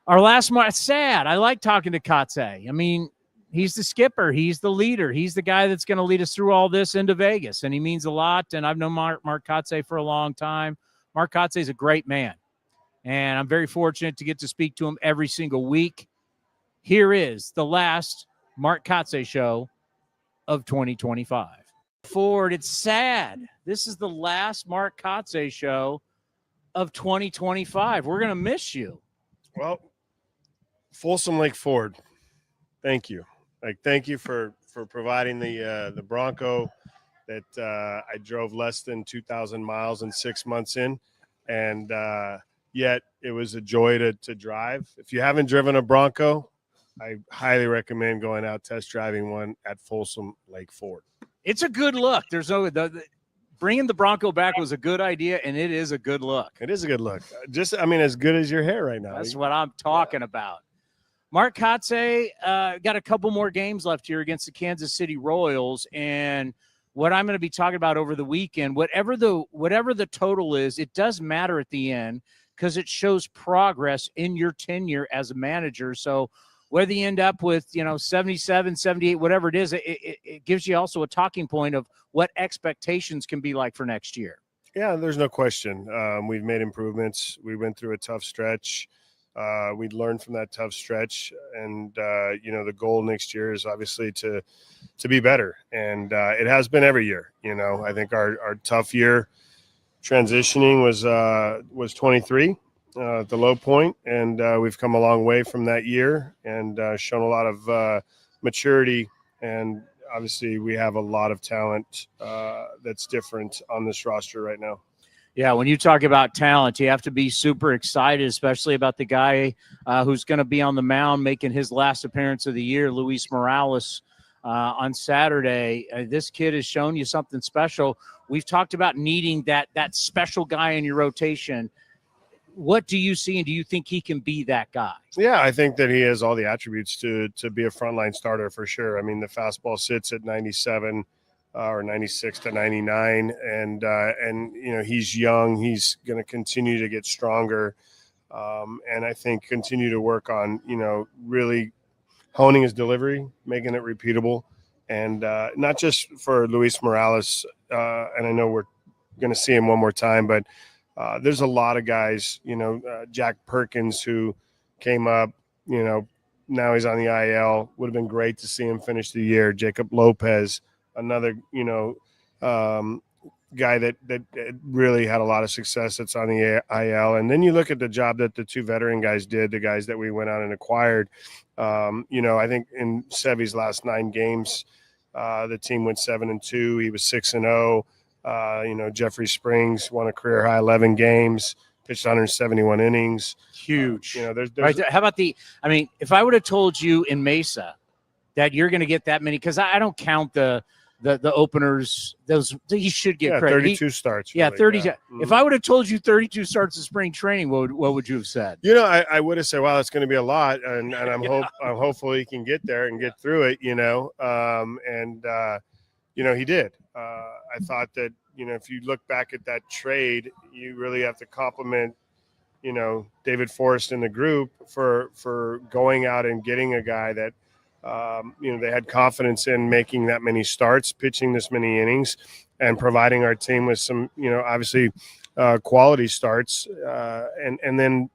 Our last month, sad. I like talking to Kotsay. I mean, he's the skipper. He's the leader. He's the guy that's going to lead us through all this into Vegas, and he means a lot. And I've known Mark Kotsay for a long time. Mark Kotsay is a great man, and I'm very fortunate to get to speak to him every single week. Here is the last Mark Kotsay show of 2025. Ford, it's sad. This is the last Mark Kotsay show of 2025. We're going to miss you. Well, Folsom Lake Ford, thank you. Thank you for providing the Bronco that I drove less than 2,000 miles in 6 months in, and yet it was a joy to drive. If you haven't driven a Bronco, I highly recommend going out test driving one at Folsom Lake Ford. It's a good look. There's no bringing the Bronco back was a good idea, and it is a good look. It is a good look. As good as your hair right now. That's what I'm talking about. Mark Kotsay got a couple more games left here against the Kansas City Royals, and what I'm going to be talking about over the weekend, whatever the total is, it does matter at the end because it shows progress in your tenure as a manager. So whether you end up with 77, 78, whatever it is, it gives you also a talking point of what expectations can be like for next year. Yeah, there's no question. We've made improvements. We went through a tough stretch. We learned from that tough stretch, and the goal next year is obviously to be better, and it has been every year. I think our tough year transitioning was 23, the low point, and we've come a long way from that year and shown a lot of maturity, and obviously we have a lot of talent that's different on this roster right now. Yeah, when you talk about talent, you have to be super excited, especially about the guy who's going to be on the mound making his last appearance of the year, Luis Morales, on Saturday. This kid has shown you something special. We've talked about needing that special guy in your rotation. What do you see, and do you think he can be that guy? Yeah, I think that he has all the attributes to be a frontline starter for sure. I mean, the fastball sits at 97. Or 96 to 99, and he's young. He's going to continue to get stronger, and I think continue to work on really honing his delivery, making it repeatable, and not just for Luis Morales. And I know we're going to see him one more time, but there's a lot of guys. Jack Perkins, who came up. Now he's on the IL. Would have been great to see him finish the year. Jacob Lopez. Another, guy that really had a lot of success that's on the IL. And then you look at the job that the two veteran guys did, the guys that we went out and acquired. I think in Sevy's last 9 games, the team went 7-2. He was 6-0. Jeffrey Springs won a career high 11 games, pitched 171 innings. Huge. There's right. How about if I would have told you in Mesa that you're going to get that many, because I don't count the the openers. Those he should get credit. 32 starts. Yeah, really, 32. yeah. If I would have told you 32 starts in spring training, what would you have said? You know, I would have said, "Wow, it's going to be a lot," and I'm hopeful he can get there and get through it. You know, he did. I thought that if you look back at that trade, you really have to compliment David Forst and the group for going out and getting a guy that they had confidence in making that many starts, pitching this many innings, and providing our team with some obviously quality starts, and then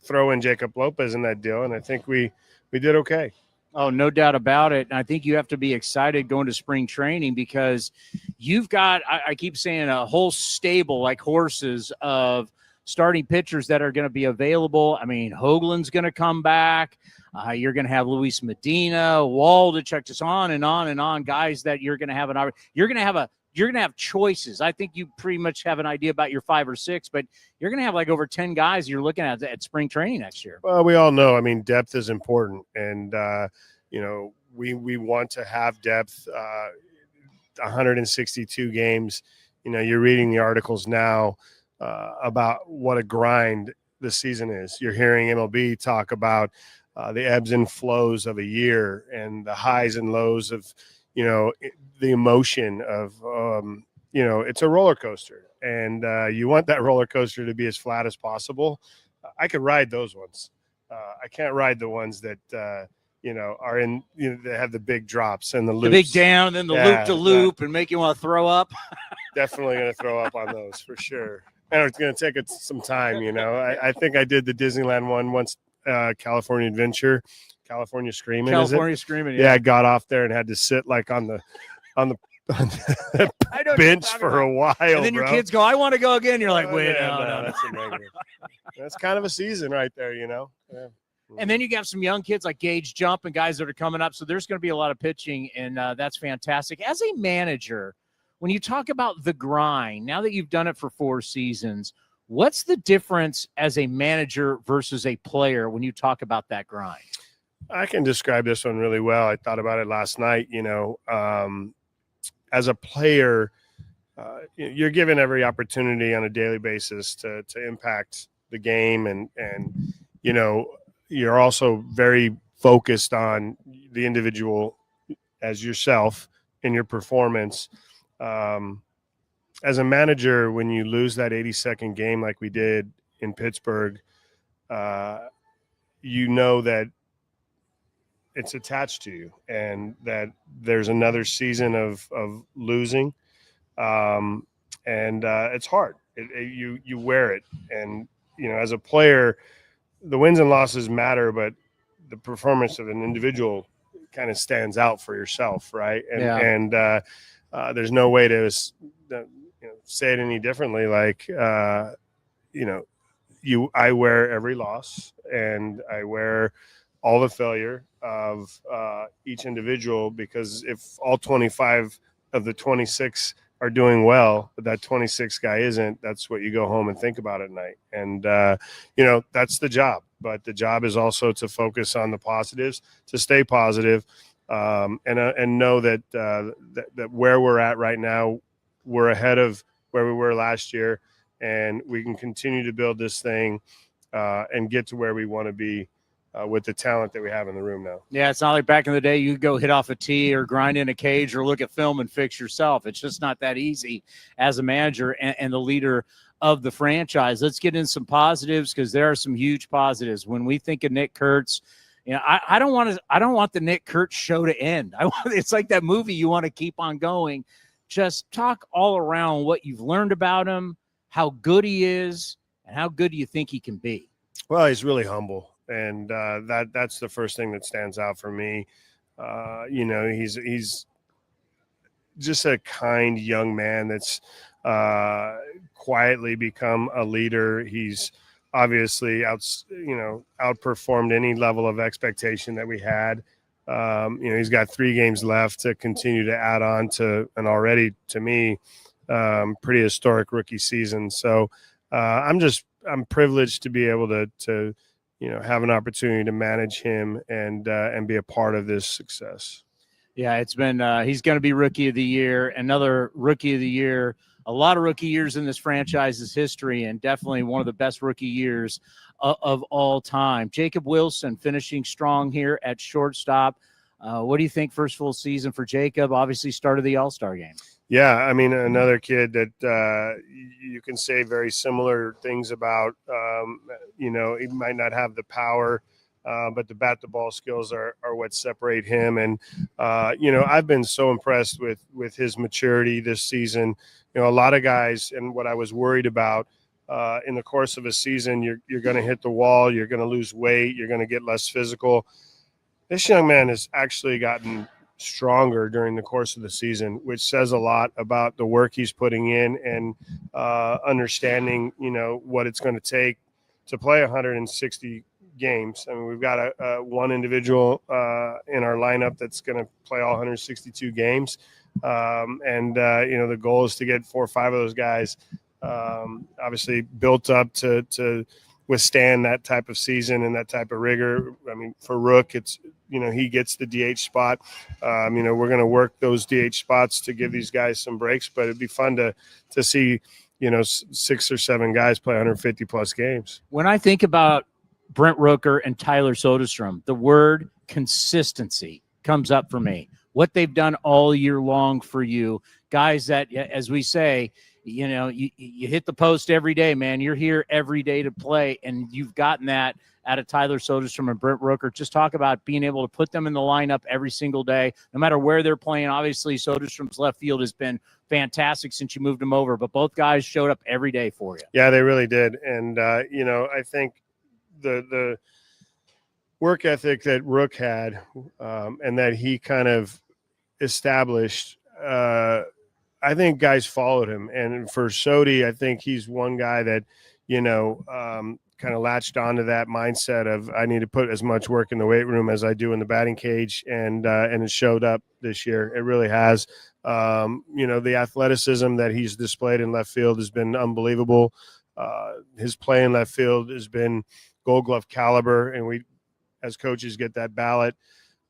throw in Jacob Lopez in that deal, and I think we did okay. Oh, no doubt about it. And I think you have to be excited going to spring training because you've got, I keep saying, a whole stable like horses of starting pitchers that are going to be available. I mean, Hoagland's going to come back. You're going to have Luis Medina, Waldachuk, just on and on and on, guys that you're going to have you're going to have choices. I think you pretty much have an idea about your 5 or 6, but you're going to have like over 10 guys you're looking at spring training next year. Well, we all know, I mean, depth is important. And, we want to have depth, 162 games. You're reading the articles now about what a grind this season is. You're hearing MLB talk about the ebbs and flows of a year and the highs and lows of, the emotion of, it's a roller coaster, and you want that roller coaster to be as flat as possible. I could ride those ones. I can't ride the ones that, are in, they have the big drops and the loops. The big down and then the loop to loop and make you want to throw up. Definitely going to throw up on those for sure. And it's going to take it some time, I think I did the Disneyland one once, California Adventure, California Screaming. California Screaming. Yeah, I got off there and had to sit like on the bench for a while. And then your kids go, "I want to go again." You're like, "Wait, yeah, no. That's a negative. That's kind of a season right there, Yeah. And then you got some young kids like Gage Jump and guys that are coming up. So there's going to be a lot of pitching, and that's fantastic. As a manager, when you talk about the grind, now that you've done it for 4 seasons, what's the difference as a manager versus a player when you talk about that grind? I can describe this one really well. I thought about it last night. As a player, you're given every opportunity on a daily basis to impact the game, and you're also very focused on the individual as yourself in your performance. As a manager, when you lose that 82nd game like we did in Pittsburgh, that it's attached to you and that there's another season of losing. And it's hard. You wear it. And, as a player, the wins and losses matter, but the performance of an individual kind of stands out for yourself. Right. And there's no way to say it any differently. Like, I wear every loss and I wear all the failure of each individual, because if all 25 of the 26 are doing well, but that 26 guy isn't, that's what you go home and think about at night. And, that's the job. But the job is also to focus on the positives, to stay positive, and know that that where we're at right now, we're ahead of where we were last year, and we can continue to build this thing and get to where we want to be with the talent that we have in the room now. Yeah, it's not like back in the day you go hit off a tee or grind in a cage or look at film and fix yourself. It's just not that easy as a manager and the leader of the franchise. Let's get in some positives, because there are some huge positives. When we think of Nick Kurtz, I don't want the Nick Kurtz show to end. It's like that movie, you want to keep on going. Just talk all around what you've learned about him, how good he is, and how good do you think he can be? Well, he's really humble. And that's the first thing that stands out for me. He's just a kind young man that's quietly become a leader. He's obviously outperformed any level of expectation that we had. He's got 3 games left to continue to add on to an already, to me, pretty historic rookie season. So I'm privileged to be able to have an opportunity to manage him and be a part of this success. Yeah, it's been he's going to be Rookie of the Year, another Rookie of the Year. A lot of rookie years in this franchise's history, and definitely one of the best rookie years of all time. Jacob Wilson finishing strong here at shortstop. What do you think first full season for Jacob? Obviously started the All-Star game. Yeah, I mean, another kid that you can say very similar things about. He might not have the power, but the bat the ball skills are what separate him. And I've been so impressed with his maturity this season. A lot of guys, and what I was worried about in the course of a season, you're going to hit the wall, you're going to lose weight, you're going to get less physical. This young man has actually gotten stronger during the course of the season, which says a lot about the work he's putting in and understanding, what it's going to take to play 160 games. I mean, we've got one individual in our lineup that's going to play all 162 games. The goal is to get 4 or 5 of those guys obviously built up to withstand that type of season and that type of rigor. I mean, for Rook, it's, he gets the DH spot. We're going to work those DH spots to give these guys some breaks, but it'd be fun to see, 6 or 7 guys play 150 plus games. When I think about Brent Rooker and Tyler Soderstrom, the word consistency comes up for me. What they've done all year long for you, guys that, as we say, you hit the post every day, man. You're here every day to play, and you've gotten that out of Tyler Soderstrom and Brent Rooker. Just talk about being able to put them in the lineup every single day, no matter where they're playing. Obviously, Soderstrom's left field has been fantastic since you moved him over, but both guys showed up every day for you. Yeah, they really did. And, I think the work ethic that Rook had and that he kind of established, I think guys followed him. And for Sodi, I think he's one guy that, kind of latched onto that mindset of I need to put as much work in the weight room as I do in the batting cage. And it showed up this year. It really has. The athleticism that he's displayed in left field has been unbelievable. His play in left field has been Gold Glove caliber. And we, as coaches, get that ballot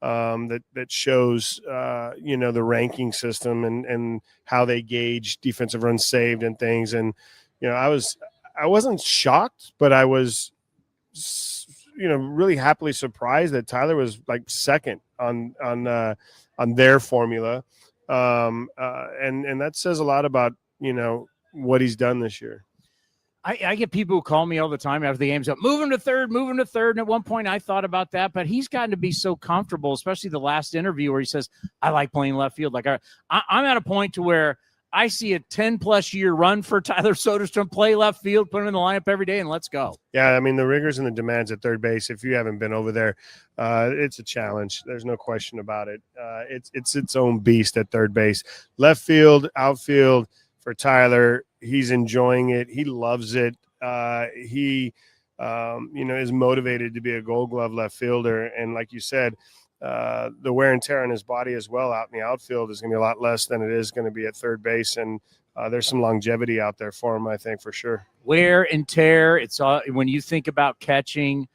that shows, the ranking system and how they gauge defensive runs saved and things. And, I wasn't shocked, but I was, really happily surprised that Tyler was like second on their formula. And that says a lot about, what he's done this year. I get people who call me all the time after the game's up, move him to third. And at one point I thought about that, but he's gotten to be so comfortable, especially the last interview where he says, I like playing left field. Like I'm at a point to where I see a 10-plus year run for Tyler Soderstrom, play left field, put him in the lineup every day, and let's go. Yeah, I mean, the rigors and the demands at third base, if you haven't been over there, it's a challenge. There's no question about it. It's its own beast at third base. Left field, outfield for Tyler, he's enjoying it. He loves it. He is motivated to be a Gold Glove left fielder. And like you said, the wear and tear on his body as well out in the outfield is going to be a lot less than it is going to be at third base. And there's some longevity out there for him, I think, for sure. Wear and tear. It's all, when you think about catching,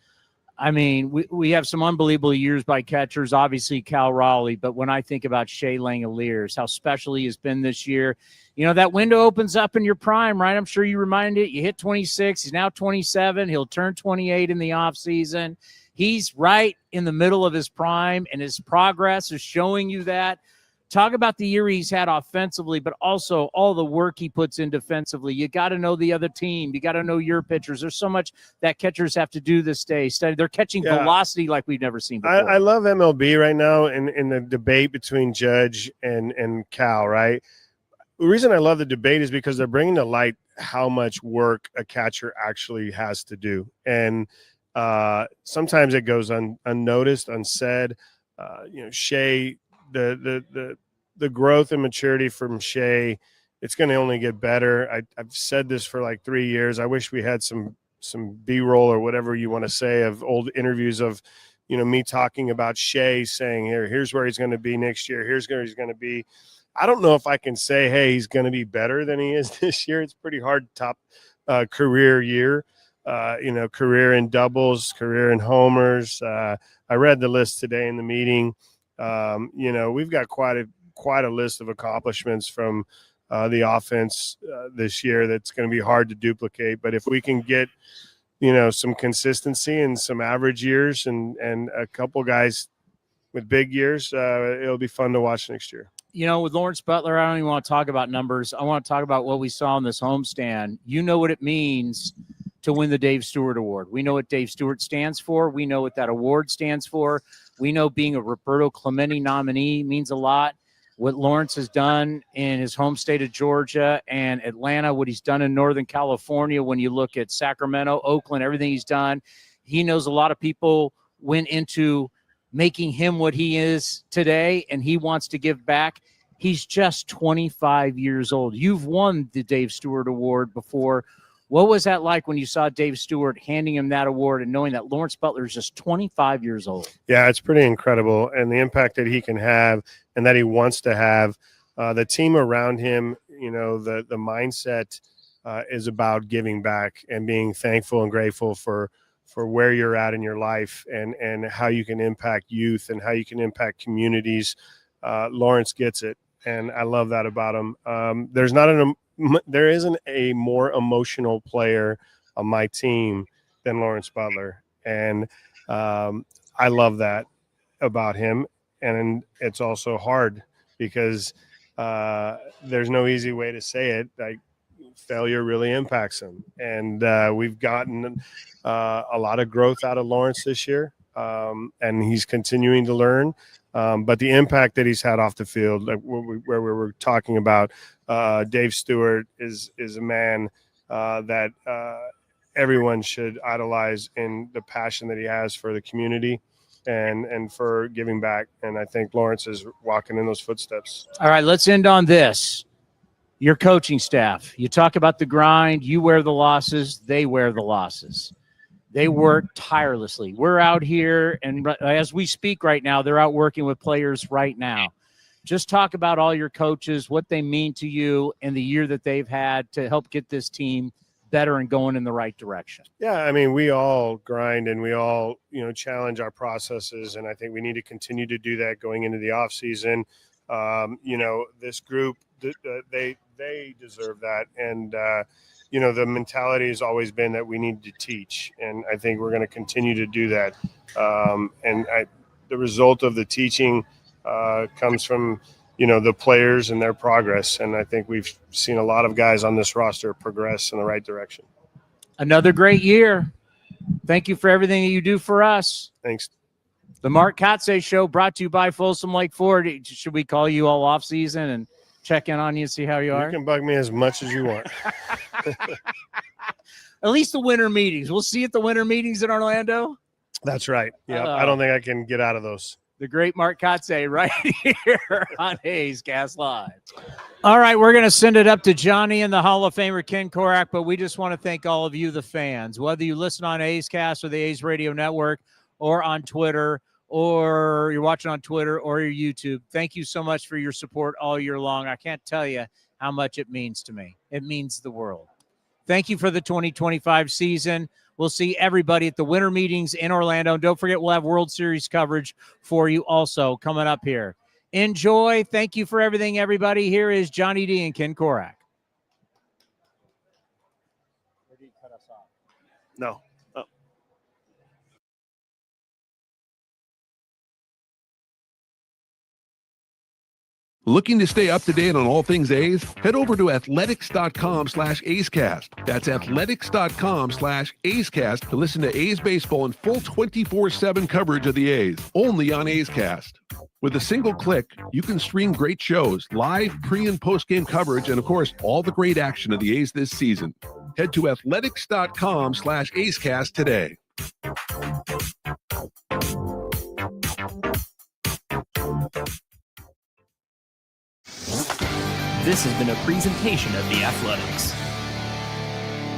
I mean, we have some unbelievable years by catchers, obviously Cal Raleigh, but when I think about Shea Langoliers, how special he has been this year, that window opens up in your prime, right? I'm sure you reminded you hit 26. He's now 27. He'll turn 28 in the offseason. He's right in the middle of his prime, and his progress is showing you that. Talk about the year he's had offensively, but also all the work he puts in defensively. You got to know the other team. You got to know your pitchers. There's so much that catchers have to do this day. They're catching velocity like we've never seen before. I love MLB right now in the debate between Judge and Cal, right? The reason I love the debate is because they're bringing to light how much work a catcher actually has to do. And sometimes it goes unnoticed, unsaid. Shea, the growth and maturity from Shea, it's going to only get better. I've said this for like 3 years. I wish we had some B-roll or whatever you want to say of old interviews of, me talking about Shea saying, here's where he's going to be next year. Here's where he's going to be. I don't know if I can say, hey, he's going to be better than he is this year. It's pretty hard to top career year. Career in doubles, career in homers. I read the list today in the meeting. We've got quite a list of accomplishments from the offense this year that's going to be hard to duplicate. But if we can get, some consistency and some average years and a couple guys with big years, it'll be fun to watch next year. With Lawrence Butler, I don't even want to talk about numbers. I want to talk about what we saw in this homestand. You know what it means to win the Dave Stewart Award. We know what Dave Stewart stands for. We know what that award stands for. We know being a Roberto Clemente nominee means a lot. What Lawrence has done in his home state of Georgia and Atlanta, what he's done in Northern California, when you look at Sacramento, Oakland, everything he's done, he knows a lot of people went into making him what he is today, and he wants to give back. He's just 25 years old. You've won the Dave Stewart Award before. What was that like when you saw Dave Stewart handing him that award and knowing that Lawrence Butler is just 25 years old? Yeah, it's pretty incredible. And the impact that he can have and that he wants to have, the team around him, the mindset is about giving back and being thankful and grateful for where you're at in your life and how you can impact youth and how you can impact communities. Lawrence gets it. And I love that about him. There isn't a more emotional player on my team than Lawrence Butler. And I love that about him. And it's also hard because there's no easy way to say it. Like, failure really impacts him. And we've gotten a lot of growth out of Lawrence this year. And he's continuing to learn. But the impact that he's had off the field, like where we were talking about, Dave Stewart is a man that everyone should idolize in the passion that he has for the community and for giving back. And I think Lawrence is walking in those footsteps. All right, let's end on this. Your coaching staff, you talk about the grind, you wear the losses, they wear the losses. They work tirelessly. We're out here, and as we speak right now, they're out working with players right now. Just talk about all your coaches, what they mean to you, and the year that they've had to help get this team better and going in the right direction. Yeah, I mean, we all grind and we all, challenge our processes, and I think we need to continue to do that going into the off season. This group, they deserve that, and the mentality has always been that we need to teach, and I think we're going to continue to do that. The result of the teaching comes from, the players and their progress, and I think we've seen a lot of guys on this roster progress in the right direction. Another great year. Thank you for everything that you do for us. Thanks. The Mark Kotsay Show brought to you by Folsom Lake Ford. Should we call you all off season and check in on you and see how you are? You can bug me as much as you want. At least the winter meetings. We'll see you at the winter meetings in Orlando. That's right. Yeah, I don't think I can get out of those. The great Mark Kotsay right here on A's Cast Live. All right, we're going to send it up to Johnny and the Hall of Famer Ken Korak, but we just want to thank all of you, the fans, whether you listen on A's Cast or the A's Radio Network or on Twitter, or you're watching on Twitter or your YouTube. Thank you so much for your support all year long. I can't tell you how much it means to me. It means the world. Thank you for the 2025 season. We'll see everybody at the winter meetings in Orlando. And don't forget, we'll have World Series coverage for you also coming up here. Enjoy. Thank you for everything, everybody. Here is Johnny D and Ken Korak. Or did you cut us off? No. Oh. Looking to stay up to date on all things A's? Head over to athletics.com/A'scast. That's athletics.com/A'scast to listen to A's baseball in full 24/7 coverage of the A's, only on A's Cast. With a single click, you can stream great shows, live pre- and post-game coverage, and of course, all the great action of the A's this season. Head to athletics.com/A'scast today. This has been a presentation of The Athletics.